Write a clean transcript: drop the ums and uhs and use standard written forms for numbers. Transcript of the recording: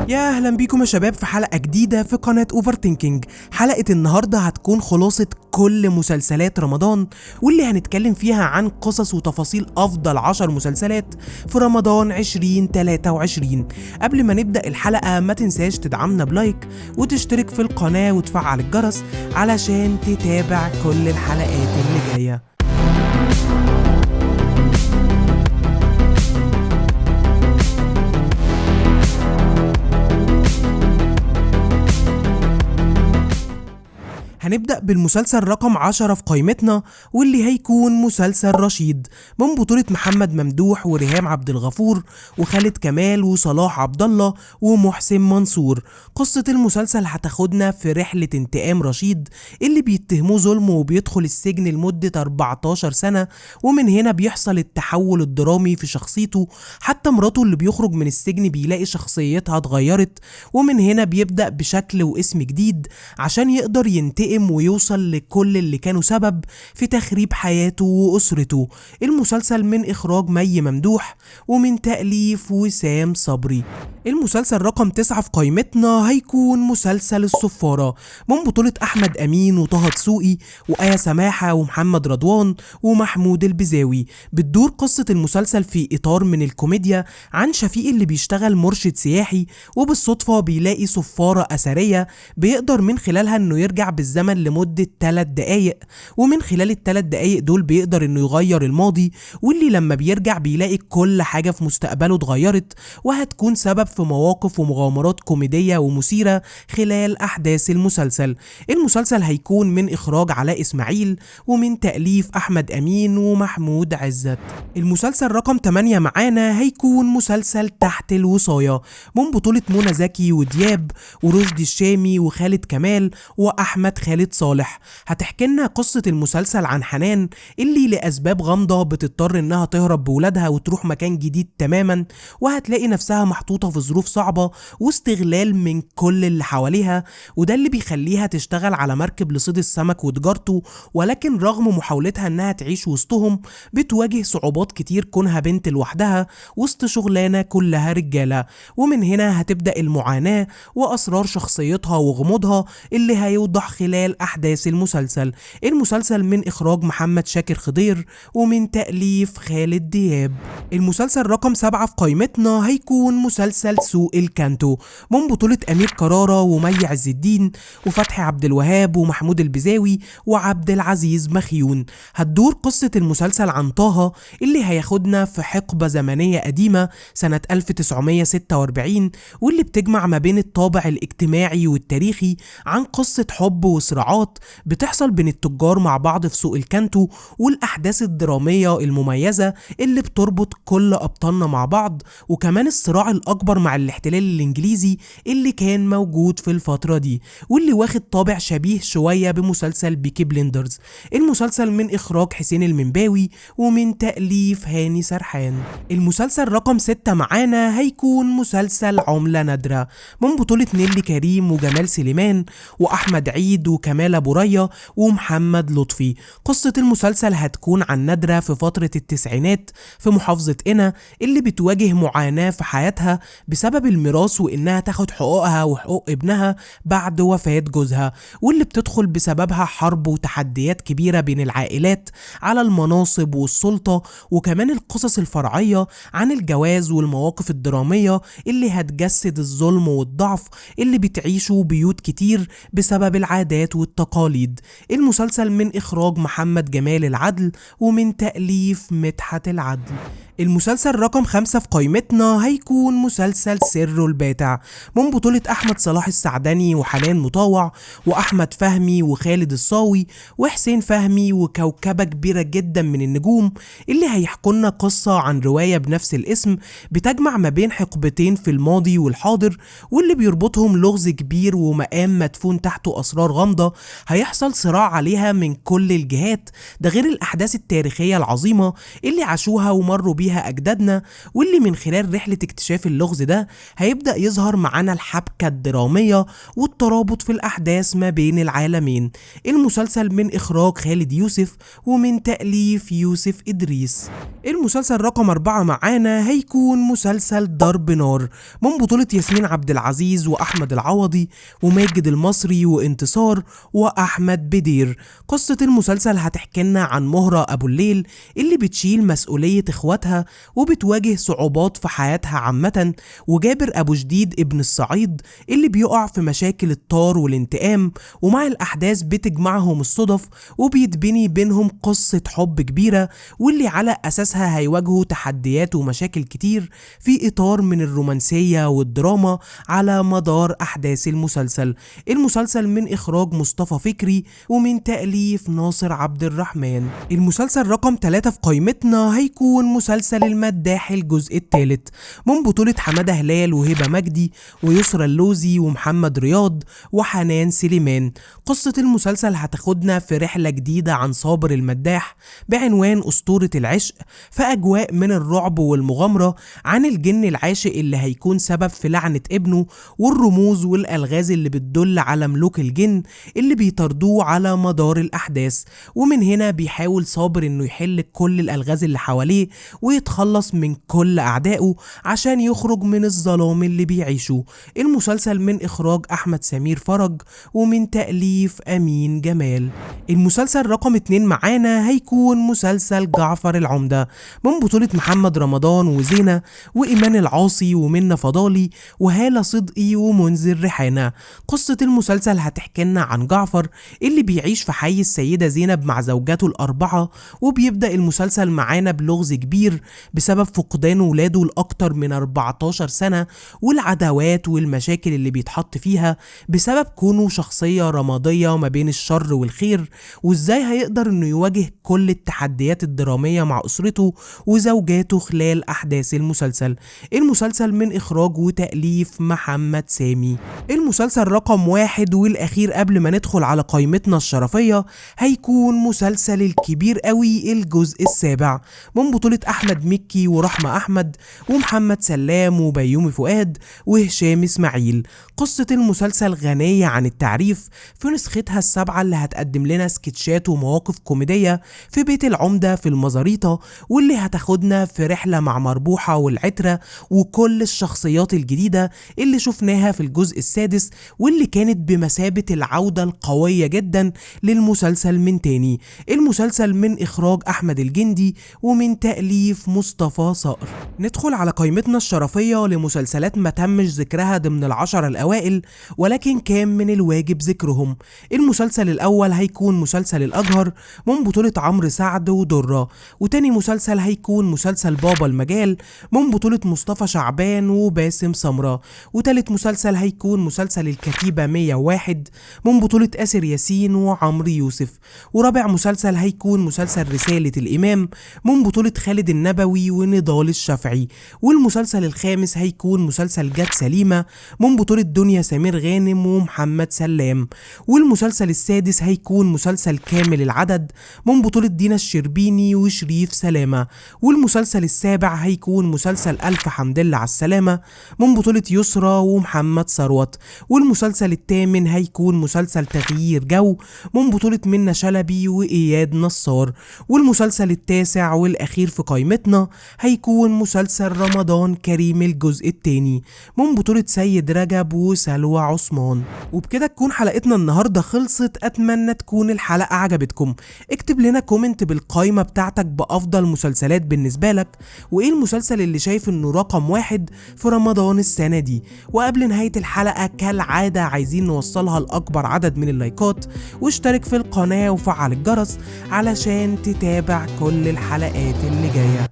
يا اهلا بيكم يا شباب في حلقة جديدة في قناة اوفر ثينكينج. حلقة النهاردة هتكون خلاصة كل مسلسلات رمضان، واللي هنتكلم فيها عن قصص وتفاصيل افضل 10 مسلسلات في رمضان 2023. قبل ما نبدأ الحلقة ما تنساش تدعمنا بلايك وتشترك في القناة وتفعل الجرس علشان تتابع كل الحلقات اللي جاية. هنبدأ بالمسلسل رقم 10 في قائمتنا، واللي هيكون مسلسل رشيد من بطولة محمد ممدوح وريهام عبد الغفور وخالد كمال وصلاح عبد الله ومحسن منصور. قصة المسلسل هتاخدنا في رحلة انتقام رشيد اللي بيتهموه ظلم وبيدخل السجن لمدة 14 سنة، ومن هنا بيحصل التحول الدرامي في شخصيته. حتى مراته اللي بيخرج من السجن بيلاقي شخصيتها اتغيرت، ومن هنا بيبدأ بشكل واسم جديد عشان يقدر ينتقم ويوصل لكل اللي كانوا سبب في تخريب حياته وأسرته. المسلسل من إخراج مي ممدوح ومن تأليف وسام صبري. المسلسل رقم 9 في قائمتنا هيكون مسلسل الصفارة من بطولة أحمد أمين وطه دسوقي وآية سماحة ومحمد رضوان ومحمود البزاوي. بتدور قصة المسلسل في إطار من الكوميديا عن شفيق اللي بيشتغل مرشد سياحي، وبالصدفة بيلاقي صفارة أثرية بيقدر من خلالها إنه يرجع بالزمن لمدة 3 دقايق، ومن خلال ال3 دقايق دول بيقدر إنه يغير الماضي، واللي لما بيرجع بيلاقي كل حاجة في مستقبله اتغيرت، وهتكون سبب في مواقف ومغامرات كوميدية ومثيرة خلال أحداث المسلسل. المسلسل هيكون من إخراج علاء إسماعيل ومن تأليف أحمد أمين ومحمود عزت. المسلسل رقم 8 معانا هيكون مسلسل تحت الوصاية من بطولة منى زكي ودياب ورشدي الشامي وخالد كمال وأحمد خالد صالح. هتحكي لنا قصة المسلسل عن حنان اللي لأسباب غامضة بتضطر إنها تهرب بولادها وتروح مكان جديد تماما، وهتلاقي نفسها محطوطة في ظروف صعبة واستغلال من كل اللي حواليها، وده اللي بيخليها تشتغل على مركب لصيد السمك وتجارته. ولكن رغم محاولتها انها تعيش وسطهم بتواجه صعوبات كتير كونها بنت لوحدها وسط شغلانة كلها رجالة، ومن هنا هتبدأ المعاناة وأسرار شخصيتها وغموضها اللي هيوضح خلال أحداث المسلسل. المسلسل من إخراج محمد شاكر خضير ومن تأليف خالد دياب. المسلسل رقم 7 في قائمتنا هيكون مسلسل سوق الكانتو من بطولة أمير كرارة ومي عز الدين وفتحي عبد الوهاب ومحمود البزاوي وعبد العزيز مخيون. هتدور قصة المسلسل عن طه اللي هياخدنا في حقبة زمنية قديمة سنة 1946، واللي بتجمع ما بين الطابع الاجتماعي والتاريخي عن قصة حب وصراعات بتحصل بين التجار مع بعض في سوق الكانتو، والأحداث الدرامية المميزة اللي بتربط كل أبطالنا مع بعض، وكمان الصراع الأكبر مع الاحتلال الإنجليزي اللي كان موجود في الفترة دي، واللي واخد طابع شبيه شوية بمسلسل بيكي بليندرز. المسلسل من إخراج حسين المنباوي ومن تأليف هاني سرحان. المسلسل رقم 6 معانا هيكون مسلسل عملة نادرة من بطولة نيلي كريم وجمال سليمان وأحمد عيد وكمال أبو ريا ومحمد لطفي. قصة المسلسل هتكون عن نادرة في فترة التسعينات في محافظة قنا اللي بتواجه معاناة في حياتها بسبب الميراث وإنها تاخد حقوقها وحقوق ابنها بعد وفاة جوزها، واللي بتدخل بسببها حرب وتحديات كبيرة بين العائلات على المناصب والسلطة، وكمان القصص الفرعية عن الجواز والمواقف الدرامية اللي هتجسد الظلم والضعف اللي بتعيشه بيوت كتير بسبب العادات والتقاليد. المسلسل من إخراج محمد جمال العدل ومن تأليف مدحت العدل. المسلسل رقم 5 في قائمتنا هيكون مسلسل سر الباتع من بطولة أحمد صلاح السعدني وحنان مطاوع وأحمد فهمي وخالد الصاوي وحسين فهمي وكوكبة كبيرة جدا من النجوم، اللي هيحكولنا قصة عن رواية بنفس الاسم بتجمع ما بين حقبتين في الماضي والحاضر، واللي بيربطهم لغز كبير ومقام مدفون تحته أسرار غامضة هيحصل صراع عليها من كل الجهات. ده غير الأحداث التاريخية العظيمة اللي عاشوها ومروا بيها فيها أجدادنا، واللي من خلال رحلة اكتشاف اللغز ده هيبدأ يظهر معانا الحبكة الدرامية والترابط في الأحداث ما بين العالمين. المسلسل من إخراج خالد يوسف ومن تأليف يوسف إدريس. المسلسل رقم 4 معانا هيكون مسلسل ضرب نار من بطولة ياسمين عبد العزيز وأحمد العوضي وماجد المصري وانتصار وأحمد بدير. قصة المسلسل هتحكي لنا عن مهرة أبو الليل اللي بتشيل مسؤولية إخواتها وبتواجه صعوبات في حياتها عامة، وجابر أبو جديد ابن الصعيد اللي بيقع في مشاكل الطار والانتقام، ومع الأحداث بتجمعهم الصدف وبيتبني بينهم قصة حب كبيرة، واللي على أساسها هيواجهوا تحديات ومشاكل كتير في إطار من الرومانسية والدراما على مدار أحداث المسلسل. المسلسل من إخراج مصطفى فكري ومن تأليف ناصر عبد الرحمن. المسلسل رقم 3 في قائمتنا هيكون مسلسل المداح الجزء الثالث من بطولة حمادة هلال وهبة مجدي ويسرى اللوزي ومحمد رياض وحنان سليمان. قصة المسلسل هتاخدنا في رحلة جديدة عن صابر المداح بعنوان أسطورة العشق، في أجواء من الرعب والمغامرة عن الجن العاشق اللي هيكون سبب في لعنة ابنه، والرموز والألغاز اللي بتدل على ملوك الجن اللي بيطاردوه على مدار الأحداث. ومن هنا بيحاول صابر انه يحل كل الألغاز اللي حواليه ويتخلص من كل أعدائه عشان يخرج من الظلام اللي بيعيشه. المسلسل من إخراج أحمد سمير فرج ومن تأليف أمين جمال. المسلسل رقم 2 معانا هيكون مسلسل جعفر العمدة من بطولة محمد رمضان وزينة وإيمان العاصي ومنة فضالي وهالة صدقي ومنذر ريحانة. قصة المسلسل هتحكي لنا عن جعفر اللي بيعيش في حي السيدة زينب مع زوجاته الأربعة، وبيبدأ المسلسل معانا بلغز كبير بسبب فقدان ولاده لأكتر من 14 سنة، والعداوات والمشاكل اللي بيتحط فيها بسبب كونه شخصية رمادية ما بين الشر والخير، وازاي هيقدر انه يواجه كل التحديات الدرامية مع أسرته وزوجاته خلال أحداث المسلسل. المسلسل من إخراج وتأليف محمد سامي. المسلسل رقم 1 والأخير قبل ما ندخل على قائمتنا الشرفية هيكون مسلسل الكبير قوي الجزء السابع من بطولة أحمد مكي ورحمة أحمد ومحمد سلام وبيومي فؤاد وهشام إسماعيل. قصة المسلسل غنية عن التعريف في نسختها السابعة اللي هتقدم لنا سكتشات ومواقف كوميدية في بيت العمدة في المزاريطة، واللي هتاخدنا في رحلة مع مربوحة والعترة وكل الشخصيات الجديدة اللي شفناها في الجزء السادس، واللي كانت بمثابة العودة القوية جدا للمسلسل من تاني. المسلسل من إخراج أحمد الجندي ومن تأليف مصطفى صقر. ندخل على قائمتنا الشرفية لمسلسلات ما تمش ذكرها ضمن العشرة الأوائل ولكن كان من الواجب ذكرهم. المسلسل الأول هيكون مسلسل الأجهر من بطولة عمرو سعد ودرة، وتاني مسلسل هيكون مسلسل بابا المجال من بطولة مصطفى شعبان وباسم سمرة، وتالت مسلسل هيكون مسلسل الكتيبة 101 من بطولة آسر ياسين وعمرو يوسف، ورابع مسلسل هيكون مسلسل رسالة الإمام من بطولة خالد النبوي ونضال الشافعي، والمسلسل الخامس هيكون مسلسل جات سليمة من بطولة دنيا سمير غانم ومحمد سلام، والمسلسل السادس هيكون مسلسل كامل العدد من بطولة دينا الشربيني وشريف سلامة، والمسلسل السابع هيكون مسلسل ألف حمد لله على السلامة من بطولة يسرى ومحمد ثروت، والمسلسل الثامن هيكون مسلسل تغيير جو من بطولة منة شلبي وإياد نصار، والمسلسل التاسع والأخير في قائمتنا هيكون مسلسل رمضان كريم الجزء الثاني من بطولة سيد رجب وسلوى عثمان. وبكده تكون حلقتنا النهاردة خلصت. أتمنى تكون الحلقة عجبتكم. اكتب لنا كومنت بالقائمة بتاعتك بأفضل مسلسلات بالنسبة لك، وإيه المسلسل اللي شايف إنه رقم 1 في رمضان السنة دي. وقبل نهاية الحلقة كالعادة عايزين نوصلها لأكبر عدد من اللايكات، واشترك في القناة وفعل الجرس علشان تتابع كل الحلقات اللي جاية.